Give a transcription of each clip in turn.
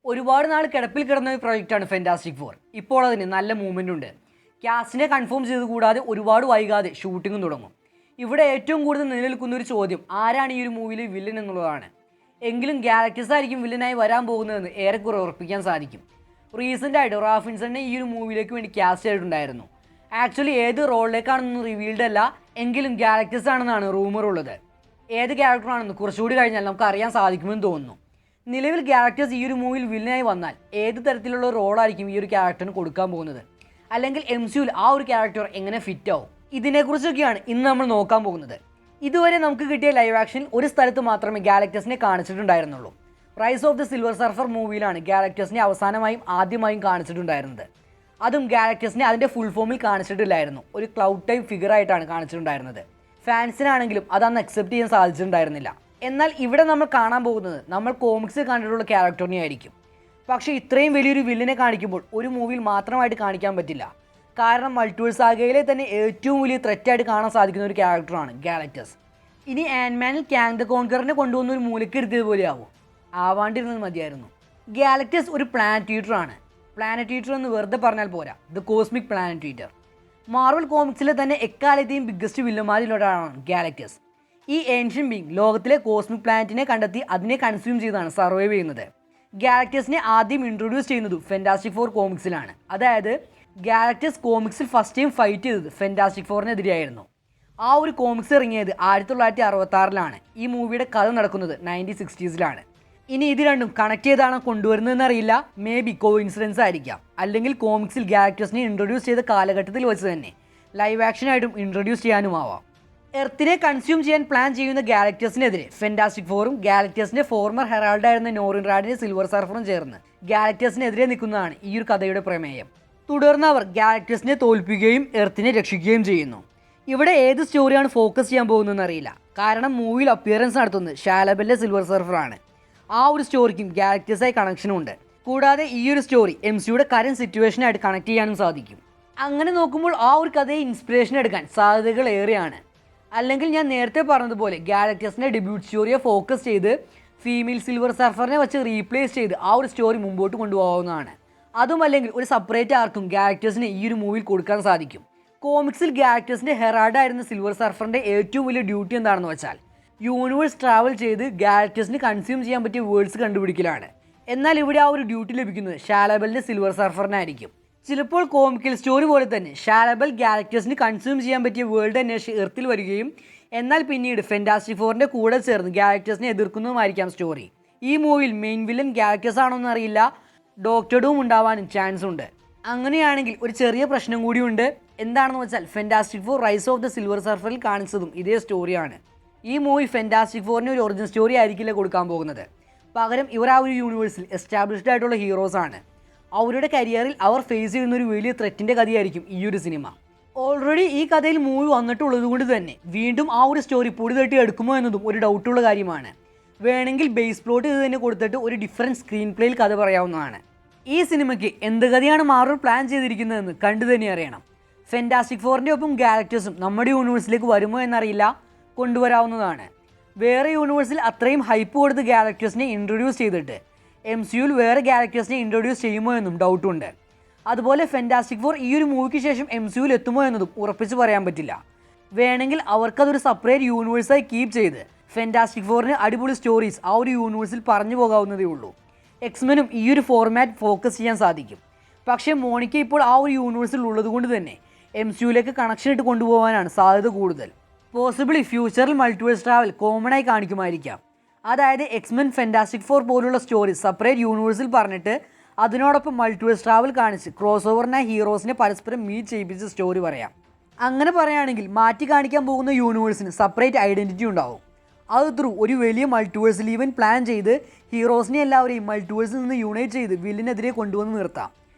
ഒരുപാട് നാൾ കിടപ്പിൽ കിടന്ന ഒരു പ്രൊജക്റ്റാണ് ഫെൻറ്റാസ്റ്റിക് ഫോർ. ഇപ്പോൾ അതിന് നല്ല മൂവ്മെൻ്റ് ഉണ്ട്. കാസ്റ്റിനെ കൺഫേം ചെയ്ത് കൂടാതെ ഒരുപാട് വൈകാതെ ഷൂട്ടിങ്ങും തുടങ്ങും. ഇവിടെ ഏറ്റവും കൂടുതൽ നിലനിൽക്കുന്ന ഒരു ചോദ്യം ആരാണ് ഈ ഒരു മൂവിയിലെ വില്ലൻ എന്നുള്ളതാണ്. എങ്കിലും ഗാലക്ടസ് ആയിരിക്കും വില്ലനായി വരാൻ പോകുന്നതെന്ന് ഏറെക്കുറെ ഉറപ്പിക്കാൻ സാധിക്കും. റീസെൻ്റായിട്ട് റാഫിൻസണിനെ ഈ ഒരു മൂവിയിലേക്ക് വേണ്ടി കാസ്റ്റ് ചെയ്തിട്ടുണ്ടായിരുന്നു. ആക്ച്വലി ഏത് റോളിലേക്കാണെന്നൊന്നും റിവീൽഡ് അല്ല, എങ്കിലും ഗാലക്ടസ് ആണെന്നാണ് റൂമർ ഉള്ളത്. ഏത് ക്യാരക്ടറാണെന്ന് കുറച്ചുകൂടി കഴിഞ്ഞാൽ നമുക്ക് അറിയാൻ സാധിക്കുമെന്ന് തോന്നുന്നു. നിലവിൽ ഗാലക്ടസ് ഈ ഒരു മൂവിയിൽ വില്ലനായി വന്നാൽ ഏത് തരത്തിലുള്ള റോളായിരിക്കും ഈ ഒരു ക്യാരക്ടറിന് കൊടുക്കാൻ പോകുന്നത്, അല്ലെങ്കിൽ MCUവിൽ ആ ഒരു ക്യാരക്ടർ എങ്ങനെ ഫിറ്റ് ആവും, ഇതിനെക്കുറിച്ചൊക്കെയാണ് ഇന്ന് നമ്മൾ നോക്കാൻ പോകുന്നത്. ഇതുവരെ നമുക്ക് കിട്ടിയ ലൈവ് ആക്ഷനിൽ ഒരു സ്ഥലത്ത് മാത്രമേ ഗാലക്ടസിനെ കാണിച്ചിട്ടുണ്ടായിരുന്നുള്ളൂ. Rise of the Silver Surfer മൂവിയിലാണ് ഗാലക്ടസിനെ അവസാനമായും ആദ്യമായും കാണിച്ചിട്ടുണ്ടായിരുന്നത്. അതും ഗാലക്ടസിനെ അതിൻ്റെ ഫുൾ ഫോമിൽ കാണിച്ചിട്ടില്ലായിരുന്നു, ഒരു ക്ലൗഡ് ടൈപ്പ് ഫിഗർ ആയിട്ടാണ് കാണിച്ചിട്ടുണ്ടായിരുന്നത്. ഫാൻസിനാണെങ്കിലും അതന്ന് അക്സെപ്റ്റ് ചെയ്യാൻ സാധിച്ചിട്ടുണ്ടായിരുന്നില്ല. എന്നാൽ ഇവിടെ നമ്മൾ കാണാൻ പോകുന്നത് നമ്മൾ കോമിക്സിൽ കണ്ടിട്ടുള്ള ക്യാരക്ടറിനെ ആയിരിക്കും. പക്ഷേ ഇത്രയും വലിയൊരു വില്ലിനെ കാണിക്കുമ്പോൾ ഒരു മൂവിയിൽ മാത്രമായിട്ട് കാണിക്കാൻ പറ്റില്ല. കാരണം മൾട്ടിവേഴ്സ് സാഗയിലെ തന്നെ ഏറ്റവും വലിയ ത്രെറ്റായിട്ട് കാണാൻ സാധിക്കുന്ന ഒരു ക്യാരക്ടറാണ് ഗാലക്ടസ്. ഇനി ആൻഡ്മാനിൽ കാങ് ദ കോൺക്കറിനെ കൊണ്ടുവന്ന ഒരു മൂലയ്ക്ക് ഇരുത്തിയതുപോലെയാവും. ആവാണ്ടിരുന്നത് മതിയായിരുന്നു. ഗാലക്ടസ് ഒരു പ്ലാനറ്റ് ഈറ്ററാണ്. പ്ലാനറ്റ് ഈറ്റർ എന്ന് വെറുതെ പറഞ്ഞാൽ പോരാ, the cosmic planet eater. Marvel കോമിക്സിലെ തന്നെ എക്കാലത്തെയും ബിഗ്ഗസ്റ്റ് വില്ലന്മാരിലൊരാളാണ് ഗാലക്ടസ്. ഈ ഏൻഷ്യൻ ബീങ് ലോകത്തിലെ കോസ്മിക് പ്ലാനറ്റിനെ കണ്ടെത്തി അതിനെ കൺസ്യൂം ചെയ്താണ് സർവൈവ് ചെയ്യുന്നത്. ഗാലക്ടസിനെ ആദ്യം ഇൻട്രൊഡ്യൂസ് ചെയ്യുന്നത് ഫെൻറ്റാസ്റ്റിക് ഫോർ കോമിക്സിലാണ്. അതായത് ഗാലക്ടസ് കോമിക്സിൽ ഫസ്റ്റ് ടൈം ഫൈറ്റ് ചെയ്തത് ഫെൻറ്റാസ്റ്റിക് ഫോറിനെതിരെയായിരുന്നു. ആ ഒരു കോമിക്സ് ഇറങ്ങിയത് 1966-ലാണ്. ഈ മൂവിയുടെ കഥ നടക്കുന്നത് 1960s-ലാണ്. ഇനി ഇത് രണ്ടും കണക്ട് ചെയ്താണോ കൊണ്ടുവരുന്നതെന്നറിയില്ല. മേ ബി കോഇൻസിഡൻസ് ആയിരിക്കാം, അല്ലെങ്കിൽ കോമിക്സിൽ ഗാലക്ടസിനെ ഇൻട്രൊഡ്യൂസ് ചെയ്ത കാലഘട്ടത്തിൽ വെച്ച് തന്നെ ലൈവ് ആക്ഷനായിട്ടും ഇൻട്രൊഡ്യൂസ് ചെയ്യാനുമാവാം. എർത്തിനെ കൺസ്യൂം ചെയ്യാൻ പ്ലാൻ ചെയ്യുന്ന ഗാലക്ടസിനെതിരെ ഫെൻറ്റാസ്റ്റിക് ഫോറും ഗാലക്ടസിന്റെ ഫോർമർ ഹെറാൾഡായിരുന്ന നോറിൻ റാഡിന്റെ സിൽവർ സർഫറും ചേർന്ന് ഗാലക്ടസിനെതിരെ നിൽക്കുന്നതാണ് ഈ ഒരു കഥയുടെ പ്രമേയം. തുടർന്ന് അവർ ഗാലക്ടസിനെ തോൽപ്പിക്കുകയും എർത്തിനെ രക്ഷിക്കുകയും ചെയ്യുന്നു. ഇവിടെ ഏത് സ്റ്റോറിയാണ് ഫോക്കസ് ചെയ്യാൻ പോകുന്നതെന്ന് അറിയില്ല, കാരണം മൂവിയിൽ അപ്പിയറൻസ് നടത്തുന്നത് ഷാലബലിന്റെ സിൽവർ സർഫറാണ്. ആ ഒരു സ്റ്റോറിക്കും ഗാലക്ടസായി കണക്ഷനും ഉണ്ട്. കൂടാതെ ഈ ഒരു സ്റ്റോറി MCUയുടെ കറന്റ് സിറ്റുവേഷനായിട്ട് കണക്ട് ചെയ്യാനും സാധിക്കും. അങ്ങനെ നോക്കുമ്പോൾ ആ ഒരു കഥയെ ഇൻസ്പിറേഷൻ എടുക്കാൻ സാധ്യതകൾ ഏറെയാണ്. അല്ലെങ്കിൽ ഞാൻ നേരത്തെ പറഞ്ഞതുപോലെ ഗാലക്ടസിൻ്റെ ഡെബ്യൂട്ട് സ്റ്റോറിയെ ഫോക്കസ് ചെയ്ത് ഫീമെയിൽ സിൽവർ സർഫറിനെ വെച്ച് റീപ്ലേസ് ചെയ്ത് ആ ഒരു സ്റ്റോറി മുമ്പോട്ട് കൊണ്ടുപോകാവുന്നതാണ്. അതുമല്ലെങ്കിൽ ഒരു സെപ്പറേറ്റ് ആർക്കും ഗാലക്ടസിന് ഈ ഒരു മൂവിയിൽ കൊടുക്കാൻ സാധിക്കും. കോമിക്സിൽ ഗാലക്ടസിൻ്റെ ഹെറാൾഡായിരുന്ന സിൽവർ സർഫറിൻ്റെ ഏറ്റവും വലിയ ഡ്യൂട്ടി എന്താണെന്ന് വെച്ചാൽ യൂണിവേഴ്സ് ട്രാവൽ ചെയ്ത് ഗാലക്ടസിന് കൺസ്യൂം ചെയ്യാൻ പറ്റിയ വേൾഡ്സ് കണ്ടുപിടിക്കലാണ്. എന്നാൽ ഇവിടെ ആ ഒരു ഡ്യൂട്ടി ലഭിക്കുന്നത് ഷാലബലിൻ്റെ സിൽവർ സർഫറിനായിരിക്കും. ചിലപ്പോൾ കോമിക്കൽ സ്റ്റോറി പോലെ തന്നെ ഷാലബൽ ഗാലക്ടസിന് കൺസ്യൂം ചെയ്യാൻ പറ്റിയ വേൾഡ് അന്വേഷിച്ച് എർത്തിൽ വരികയും എന്നാൽ പിന്നീട് ഫെൻറ്റാസ്റ്റിക് ഫോറിൻ്റെ കൂടെ ചേർന്ന് ഗാലക്ടസിനെ എതിർക്കുന്നതുമായിരിക്കാം സ്റ്റോറി. ഈ മൂവിയിൽ മെയിൻ വില്ലൻ ഗാലക്ടസ് ആണോ എന്നറിയില്ല, ഡോക്ടർ ഡൂം ഉണ്ടാവാനും ചാൻസ് ഉണ്ട്. അങ്ങനെയാണെങ്കിൽ ഒരു ചെറിയ പ്രശ്നം കൂടിയുണ്ട്. എന്താണെന്ന് വെച്ചാൽ Fantastic Four Rise of the Silver സർഫറിൽ കാണിച്ചതും ഇതേ സ്റ്റോറിയാണ്. ഈ മൂവി ഫെൻറ്റാസ്റ്റിക് ഫോറിന് ഒരു ഒറിജിനൽ സ്റ്റോറി ആയിരിക്കില്ല കൊടുക്കാൻ പോകുന്നത്. പകരം ഇവർ ആ ഒരു യൂണിവേഴ്സിൽ എസ്റ്റാബ്ലിഷ്ഡ് ആയിട്ടുള്ള ഹീറോസ് ആണ്. അവരുടെ കരിയറിൽ അവർ ഫേസ് ചെയ്യുന്ന ഒരു വലിയ ത്രെറ്റിൻ്റെ കഥയായിരിക്കും ഈ ഒരു സിനിമ. ഓൾറെഡി ഈ കഥയിൽ മൂവി വന്നിട്ടുള്ളത് കൊണ്ട് തന്നെ വീണ്ടും ആ ഒരു സ്റ്റോറി പൊടി തട്ടി എടുക്കുമോ എന്നതും ഒരു ഡൗട്ടുള്ള കാര്യമാണ്. വേണമെങ്കിൽ ബേസ് പ്ലോട്ട് ഇത് തന്നെ കൊടുത്തിട്ട് ഒരു ഡിഫറൻറ്റ് സ്ക്രീൻ പ്ലേയിൽ കഥ പറയാവുന്നതാണ്. ഈ സിനിമയ്ക്ക് എന്ത് കഥയാണ് മാർവൽ പ്ലാൻ ചെയ്തിരിക്കുന്നതെന്ന് കണ്ടു തന്നെ അറിയണം. ഫെൻറ്റാസ്റ്റിക് ഫോറിൻ്റെ ഒപ്പം ഗാലക്ടസും നമ്മുടെ യൂണിവേഴ്സിലേക്ക് വരുമോ എന്നറിയില്ല, കൊണ്ടുവരാവുന്നതാണ്. വേറെ യൂണിവേഴ്സിൽ അത്രയും ഹൈപ്പ് കൊടുത്ത് ഗാലക്ടസിനെ ഇൻട്രൊഡ്യൂസ് ചെയ്തിട്ട് MCUവിൽ വേറെ ഗാലക്ടസിനെ ഇൻട്രൊഡ്യൂസ് ചെയ്യുമോ എന്നും ഡൗട്ടുണ്ട്. അതുപോലെ ഫെൻറ്റാസ്റ്റിക് ഫോർ ഈ ഒരു മൂവിക്ക് ശേഷം MCUവിൽ എത്തുമോ എന്നതും ഉറപ്പിച്ച് പറയാൻ പറ്റില്ല. വേണമെങ്കിൽ അവർക്കതൊരു സെപ്പറേറ്റ് യൂണിവേഴ്സായി കീപ്പ് ചെയ്ത് ഫെൻറ്റാസ്റ്റിക് ഫോറിന് അടിപൊളി സ്റ്റോറീസ് ആ ഒരു യൂണിവേഴ്സിൽ പറഞ്ഞു പോകാവുന്നതേ ഉള്ളൂ. എക്സ്മെനും ഈ ഒരു ഫോർമാറ്റ് ഫോക്കസ് ചെയ്യാൻ സാധിക്കും. പക്ഷേ മോണിക്ക ഇപ്പോൾ ആ ഒരു യൂണിവേഴ്സിൽ ഉള്ളതുകൊണ്ട് തന്നെ MCUവിലേക്ക് കണക്ഷൻ ഇട്ട് കൊണ്ടുപോകാനാണ് സാധ്യത കൂടുതൽ. പോസിബിളി ഫ്യൂച്ചറിൽ മൾട്ടിവേഴ്സ് ട്രാവൽ കോമൺ ആയി കാണിക്കുമായിരിക്കാം. അതായത് എക്സ്മെൻ ഫെൻറ്റാസ്റ്റിക് ഫോർ പോലുള്ള സ്റ്റോറി സെപ്പറേറ്റ് യൂണിവേഴ്സിൽ പറഞ്ഞിട്ട് അതിനോടൊപ്പം മൾട്ടിവേഴ്സ് ട്രാവൽ കാണിച്ച് ക്രോസ് ഓവറിനായി ഹീറോസിനെ പരസ്പരം മീറ്റ് ചെയ്യിപ്പിച്ച സ്റ്റോറി പറയാം. അങ്ങനെ പറയുകയാണെങ്കിൽ മാറ്റി കാണിക്കാൻ പോകുന്ന യൂണിവേഴ്സിന് സെപ്പറേറ്റ് ഐഡൻറ്റിറ്റി ഉണ്ടാവും. അത് ത്രൂ ഒരു വലിയ മൾട്ടിവേഴ്സിൽ ഈവൻ പ്ലാൻ ചെയ്ത് ഹീറോസിനെ എല്ലാവരെയും മൾട്ടിവേഴ്സിൽ നിന്ന് യൂണൈറ്റ് ചെയ്ത് വില്ലിനെതിരെ കൊണ്ടുവന്ന് നിർത്താം.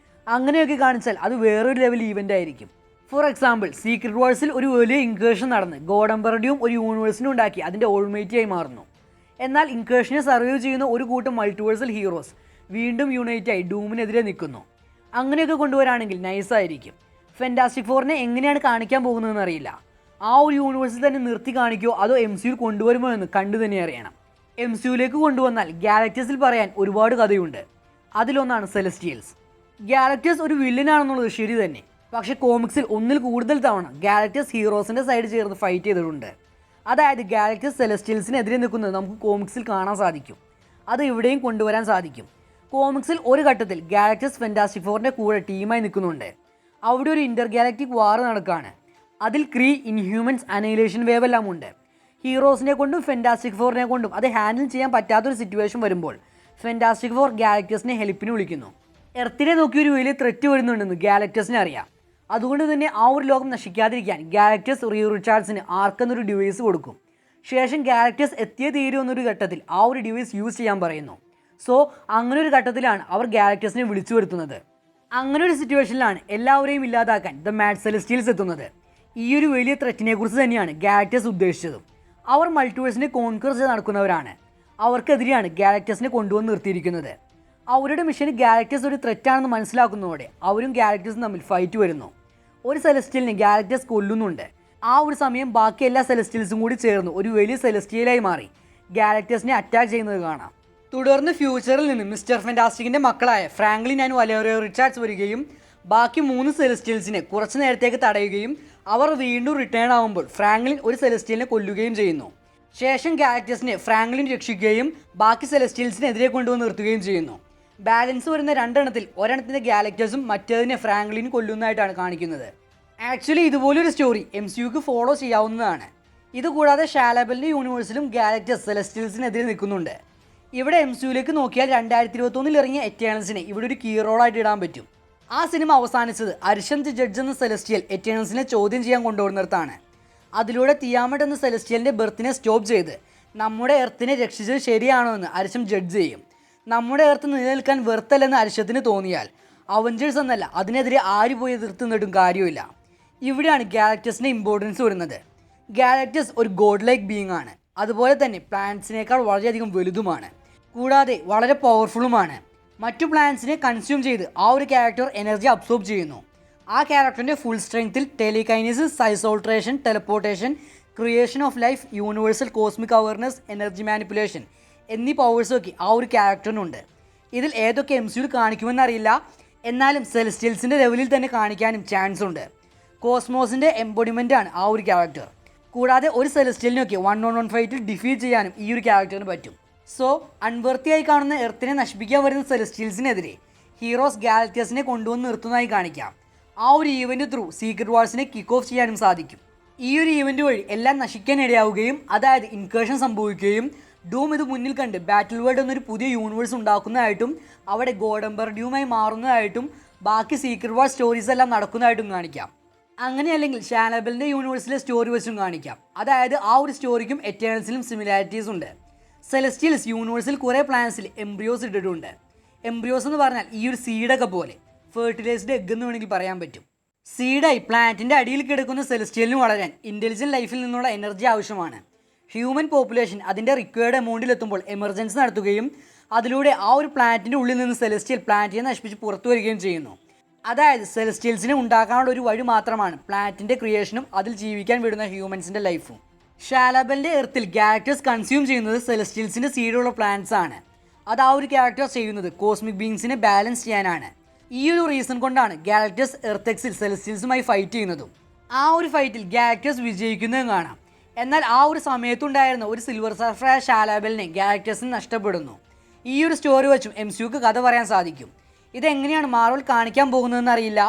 അങ്ങനെയൊക്കെ കാണിച്ചാൽ അത് വേറൊരു ലെവൽ ഈവൻ്റ് ആയിരിക്കും. ഫോർ എക്സാമ്പിൾ സീക്രട്ട് വാഴ്സിൽ ഒരു വലിയ ഇൻകേഷൻ നടന്ന് ഗോഡ് എംപറഡിയും ഒരു യൂണിവേഴ്സിനെ ഉണ്ടാക്കി അതിൻ്റെ ഓൾമേറ്റിയായി മാറുന്നു. എന്നാൽ ഇൻകേഷനെ സർവൈവ് ചെയ്യുന്ന ഒരു കൂട്ടം മൾട്ടിവേഴ്സൽ ഹീറോസ് വീണ്ടും യൂണൈറ്റായി ഡൂമിനെതിരെ നിൽക്കുന്നു. അങ്ങനെയൊക്കെ കൊണ്ടുവരാണെങ്കിൽ നൈസായിരിക്കും. ഫെൻറ്റാസ്റ്റിക് ഫോറിനെ എങ്ങനെയാണ് കാണിക്കാൻ പോകുന്നതെന്ന് അറിയില്ല. ആ ഒരു യൂണിവേഴ്സിൽ തന്നെ നിർത്തി കാണിക്കുമോ അതോ MCUവിൽ കൊണ്ടുവരുമോ എന്ന് കണ്ടു തന്നെ അറിയണം. MCUവിലേക്ക് കൊണ്ടുവന്നാൽ ഗാലക്ടസിൽ പറയാൻ ഒരുപാട് കഥയുണ്ട്. അതിലൊന്നാണ് സെലസ്റ്റിയൽസ്. ഗാലക്ടസ് ഒരു വില്ലനാണെന്നുള്ളത് ശരി തന്നെ, പക്ഷേ കോമിക്സിൽ ഒന്നിൽ കൂടുതൽ തവണ ഗാലക്ടസ് ഹീറോസിൻ്റെ സൈഡ് ചേർന്ന് ഫൈറ്റ് ചെയ്തിട്ടുണ്ട്. അതായത് ഗാലക്ടസ് സെലസ്റ്റിയൽസിനെതിരെ നിൽക്കുന്നത് നമുക്ക് കോമിക്സിൽ കാണാൻ സാധിക്കും. അത് ഇവിടെയും കൊണ്ടുവരാൻ സാധിക്കും. കോമിക്സിൽ ഒരു ഘട്ടത്തിൽ ഗാലക്ടസ് ഫെൻറ്റാസ്റ്റിക് ഫോറിൻ്റെ കൂടെ ടീമായി നിൽക്കുന്നുണ്ട്. അവിടെ ഒരു ഇൻ്റർ ഗാലക്റ്റിക് വാർ നടക്കുകയാണ്. അതിൽ ക്രീ, ഇൻഹ്യൂമൻസ്, അനൈലേഷൻ വേവ് എല്ലാം ഉണ്ട്. ഹീറോസിനെ കൊണ്ടും ഫെൻറ്റാസ്റ്റിക് ഫോറിനെ കൊണ്ടും അത് ഹാൻഡിൽ ചെയ്യാൻ പറ്റാത്തൊരു സിറ്റുവേഷൻ വരുമ്പോൾ ഫെൻറ്റാസ്റ്റിക് ഫോർ ഗാലക്ടസിനെ ഹെൽപ്പിന് വിളിക്കുന്നു. എർത്തിനെ നോക്കി ഒരു വലിയ ത്രെറ്റ് വരുന്നുണ്ടെന്ന് ഗാലക്ടസിനെ അറിയാം. അതുകൊണ്ട് തന്നെ ആ ഒരു ലോകം നശിക്കാതിരിക്കാൻ ഗാലക്ടസ് റിച്ചാർഡ്സിന് ആർക്കെന്നൊരു ഡിവൈസ് കൊടുക്കും. ശേഷം ഗാലക്ടസ് എത്തിയേ തീരുമെന്നൊരു ഘട്ടത്തിൽ ആ ഒരു ഡിവൈസ് യൂസ് ചെയ്യാൻ പറയുന്നു. സോ അങ്ങനെ ഒരു ഘട്ടത്തിലാണ് അവർ ഗാലക്ടസിനെ വിളിച്ചു വരുത്തുന്നത്. അങ്ങനെ ഒരു സിറ്റുവേഷനിലാണ് എല്ലാവരെയും ഇല്ലാതാക്കാൻ ദ മാഡ് സെലസ്റ്റിയൽസ് എത്തുന്നത്. ഈ ഒരു വലിയ ത്രെറ്റിനെ കുറിച്ച് തന്നെയാണ് ഗാലക്ടസ് ഉദ്ദേശിച്ചതും. അവർ മൾട്ടിവേഴ്സിനെ കോൺക്വർ ചെയ്ത് നടക്കുന്നവരാണ്. അവർക്കെതിരെയാണ് ഗാലക്ടസിനെ കൊണ്ടുവന്ന് നിർത്തിയിരിക്കുന്നത്. അവരുടെ മിഷന് ഗാലക്ടസ് ഒരു ത്രെറ്റാണെന്ന് മനസ്സിലാക്കുന്നതോടെ അവരും ഗാലക്ടസും തമ്മിൽ ഫൈറ്റ് വരുന്നു. ഒരു സെലസ്റ്റിയലിനെ ഗാലക്ടസ് കൊല്ലുന്നുണ്ട്. ആ ഒരു സമയം ബാക്കി എല്ലാ സെലസ്റ്റിയൽസും കൂടി ചേർന്ന് ഒരു വലിയ സെലസ്റ്റിയലായി മാറി ഗാലക്ടസിനെ അറ്റാക്ക് ചെയ്യുന്നത് കാണാം. തുടർന്ന് ഫ്യൂച്ചറിൽ നിന്ന് മിസ്റ്റർ ഫെൻറ്റാസ്റ്റിക്കിൻ്റെ മക്കളായ ഫ്രാങ്ക്ലിൻ ആൻഡ് വലേറിയോ റിച്ചാർഡ്സ് വരികയും ബാക്കി 3 സെലസ്റ്റിയൽസിനെ കുറച്ച് നേരത്തേക്ക് തടയുകയും അവർ വീണ്ടും റിട്ടേൺ ആകുമ്പോൾ ഫ്രാങ്ക്ലിൻ ഒരു സെലസ്റ്റിയലിനെ കൊല്ലുകയും ചെയ്യുന്നു. ശേഷം ഗാലക്ടസിനെ ഫ്രാങ്ക്ലിൻ രക്ഷിക്കുകയും ബാക്കി സെലസ്റ്റിയൽസിനെതിരെ കൊണ്ടുവന്ന് നിർത്തുകയും ചെയ്യുന്നു. ബാലൻസ് വരുന്ന 2 എണ്ണത്തിൽ ഒരെണ്ണത്തിൻ്റെ ഗാലക്ടസും മറ്റേതിനെ ഫ്രാങ്ക്ലിൻ കൊല്ലുന്നതായിട്ടാണ് കാണിക്കുന്നത്. ആക്ച്വലി ഇതുപോലൊരു സ്റ്റോറി MCUക്ക് ഫോളോ ചെയ്യാവുന്നതാണ്. ഇതുകൂടാതെ ഷാലബലിൻ്റെ യൂണിവേഴ്സിലും ഗാലക്ടസ് സെലസ്റ്റിയൽസിനെതിരെ നിൽക്കുന്നുണ്ട്. ഇവിടെ MCUലേക്ക് നോക്കിയാൽ 2021 ഇറങ്ങിയ എറ്റേണൽസിനെ ഇവിടെ ഒരു കീ റോളായിട്ട് ഇടാൻ പറ്റും. ആ സിനിമ അവസാനിച്ചത് അരിഷന്ത് ജഡ്ജ് എന്ന സെലസ്റ്റിയൽ എറ്റേണൽസിനെ ചോദ്യം ചെയ്യാൻ കൊണ്ടുവരുന്നിടത്താണ്. അതിലൂടെ തിയാമട്ട് എന്ന സെലസ്റ്റിയലിൻ്റെ ബർത്തിനെ സ്റ്റോപ്പ് ചെയ്ത് നമ്മുടെ എർത്തിനെ രക്ഷിച്ചത് ശരിയാണോ എന്ന് അരിഷം ജഡ്ജ് ചെയ്യും. നമ്മുടെ എർത്ത് നിലനിൽക്കാൻ വെറുത്തല്ലെന്ന് അരിഷത്തിന് തോന്നിയാൽ അവഞ്ചേഴ്സ് എന്നല്ല, അതിനെതിരെ ആര് പോയി എതിർത്ത് നിന്നിട്ടും കാര്യമില്ല. ഇവിടെയാണ് ഗാലക്ടസിൻ്റെ ഇമ്പോർട്ടൻസ് വരുന്നത്. ഗാലക്ടസ് ഒരു ഗോഡ് ലൈക്ക് ബീയിങ് ആണ്. അതുപോലെ തന്നെ പ്ലാനറ്റ്സിനേക്കാൾ വളരെയധികം വലുതുമാണ്. കൂടാതെ വളരെ പവർഫുള്ളുമാണ്. മറ്റു പ്ലാനറ്റ്സിനെ കൺസ്യൂം ചെയ്ത് ആ ഒരു ക്യാരക്ടർ എനർജി അബ്സോർബ് ചെയ്യുന്നു. ആ ക്യാരക്ടറിൻ്റെ ഫുൾ സ്ട്രെങ്ത്തിൽ telekinesis, size alteration, teleportation, creation of life, universal cosmic awareness, energy manipulation എന്നീ പവേഴ്സൊക്കെ ആ ഒരു ക്യാരക്ടറിനുണ്ട്. ഇതിൽ ഏതൊക്കെ MCUയിൽ കാണിക്കുമെന്നറിയില്ല, എന്നാലും സെലസ്റ്റിയൽസിൻ്റെ ലെവലിൽ തന്നെ കാണിക്കാനും ചാൻസ് ഉണ്ട്. കോസ്മോസിൻ്റെ എംബോഡിമെൻ്റ് ആണ് ആ ഒരു ക്യാരക്ടർ. കൂടാതെ ഒരു സെലസ്റ്റിയലിനൊക്കെ 1-on-1 ഫൈറ്റിൽ ഡിഫീറ്റ് ചെയ്യാനും ഈ ഒരു ക്യാരക്ടറിന് പറ്റും. സോ അൺവർത്തിയായി കാണുന്ന എർത്തിനെ നശിപ്പിക്കാൻ വരുന്ന സെലസ്റ്റിയൽസിനെതിരെ ഹീറോസ് ഗാലക്ടസിനെ കൊണ്ടുവന്ന് നിർത്തുന്നതായി കാണിക്കാം. ആ ഒരു ഈവൻറ്റ് ത്രൂ സീക്രട്ട് വാർസിനെ കിക്ക് ഓഫ് ചെയ്യാനും സാധിക്കും. ഈ ഒരു ഈവൻറ്റ് വഴി എല്ലാം നശിക്കാൻ ഇടയാവുകയും, അതായത് ഇൻകേർഷൻ സംഭവിക്കുകയും ഡൂം ഇത് മുന്നിൽ കണ്ട് ബാറ്റിൽ വേൾഡ് എന്നൊരു പുതിയ യൂണിവേഴ്സ് ഉണ്ടാക്കുന്നതായിട്ടും അവിടെ ഗോഡ് എംപറർ ഡ്യൂമായി മാറുന്നതായിട്ടും ബാക്കി സീക്രട്ട് വാർ സ്റ്റോറീസ് എല്ലാം നടക്കുന്നതായിട്ടും കാണിക്കാം. അങ്ങനെയല്ലെങ്കിൽ ഷാലബലിൻ്റെ യൂണിവേഴ്സിലെ സ്റ്റോറി വെച്ചും കാണിക്കാം. അതായത് ആ ഒരു സ്റ്റോറിക്കും എറ്റേണൽസിലും സിമിലാരിറ്റീസ് ഉണ്ട്. സെലസ്റ്റിയൽസ് യൂണിവേഴ്സിൽ കുറേ പ്ലാനറ്റ്സിൽ എംബ്രിയോസ് ഇട്ടിട്ടുണ്ട്. എംബ്രിയോസ് എന്ന് പറഞ്ഞാൽ ഈ ഒരു സീഡൊക്കെ പോലെ ഫെർട്ടിലൈസ്ഡ് എഗ് എന്ന് വേണമെങ്കിൽ പറയാൻ പറ്റും. സീഡായി പ്ലാനറ്റിൻ്റെ അടിയിൽ കിടക്കുന്ന സെലസ്റ്റിയലിന് വളരാൻ ഇൻ്റലിജൻറ്റ് ലൈഫിൽ നിന്നുള്ള എനർജി ആവശ്യമാണ്. ഹ്യൂമൻ പോപ്പുലേഷൻ അതിൻ്റെ റിക്വയർഡ് എമൗണ്ടിലെത്തുമ്പോൾ എമർജൻസി നടത്തുകയും അതിലൂടെ ആ ഒരു പ്ലാനറ്റിൻ്റെ ഉള്ളിൽ നിന്ന് സെലസ്റ്റിയൽ പ്ലാനറ്റിനെ നശിപ്പിച്ച് പുറത്തു വരികയും ചെയ്യുന്നു. അതായത് സെലസ്റ്റിയൽസിനെ ഉണ്ടാക്കാനുള്ള ഒരു വഴി മാത്രമാണ് പ്ലാനറ്റിൻ്റെ ക്രിയേഷനും അതിൽ ജീവിക്കാൻ വിടുന്ന ഹ്യൂമൻസിൻ്റെ ലൈഫും. ഷാലബലിൻ്റെ എർത്തിൽ ഗാലക്ടസ് കൺസ്യൂം ചെയ്യുന്നത് സെലസ്റ്റിയൽസിൻ്റെ സീഡുള്ള പ്ലാനറ്റ്സ് ആണ്. അത് ആ ഒരു ക്യാരക്ടർ ചെയ്യുന്നത് കോസ്മിക് ബീങ്സിനെ ബാലൻസ് ചെയ്യാനാണ്. ഈ ഒരു റീസൺ കൊണ്ടാണ് ഗാലക്ടസ് എർത്തെക്സിൽ സെലസ്റ്റിയൽസുമായി ഫൈറ്റ് ചെയ്യുന്നതും. ആ ഒരു ഫൈറ്റിൽ ഗാലക്ടസ് വിജയിക്കുന്നതും കാണാം. എന്നാൽ ആ ഒരു സമയത്തുണ്ടായിരുന്ന ഒരു സിൽവർ സർഫറായ ഷാലബലിനെ ഗാലക്ടസിന് നഷ്ടപ്പെടുന്നു. ഈ ഒരു സ്റ്റോറി വെച്ചും MCUക്ക് കഥ പറയാൻ സാധിക്കും. ഇതെങ്ങനെയാണ് മാർവൽ കാണിക്കാൻ പോകുന്നതെന്ന് അറിയില്ല.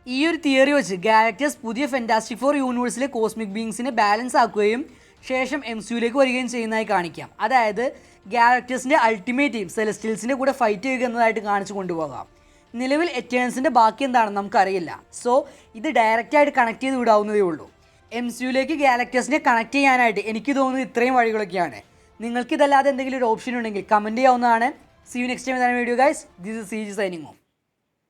ഈ ഒരു തിയറി വെച്ച് ഗാലക്ടസ് പുതിയ ഫെൻറ്റാസ്റ്റിക് ഫോർ യൂണിവേഴ്സിലെ കോസ്മിക് ബീങ്സിനെ ബാലൻസ് ആക്കുകയും ശേഷം MCUയിലേക്ക് വരികയും ചെയ്യുന്നതായി കാണിക്കാം. അതായത് ഗാലക്ടസിൻ്റെ അൾട്ടിമേറ്റ് ടീം സെലസ്റ്റിയൽസിൻ്റെ കൂടെ ഫൈറ്റ് ചെയ്യുക എന്നതായിട്ട് കാണിച്ചു കൊണ്ടുപോകാം. നിലവിൽ എറ്റേണൽസിൻ്റെ ബാക്കി എന്താണെന്ന് നമുക്കറിയില്ല. സോ ഇത് ഡയറക്റ്റായിട്ട് കണക്ട് ചെയ്ത് വിടാവുന്നതേ ഉള്ളൂ. MCUയിലേക്ക് ഗാലക്ടസിനെ കണക്ട് ചെയ്യാനായിട്ട് എനിക്ക് തോന്നുന്നത് ഇത്രയും വഴികളൊക്കെയാണ്. നിങ്ങൾക്ക് ഇതല്ലാതെ എന്തെങ്കിലും ഒരു ഓപ്ഷൻ ഉണ്ടെങ്കിൽ കമൻറ്റ് ചെയ്യാവുന്നതാണ്. See you next time in the video guys. This is CG signing off.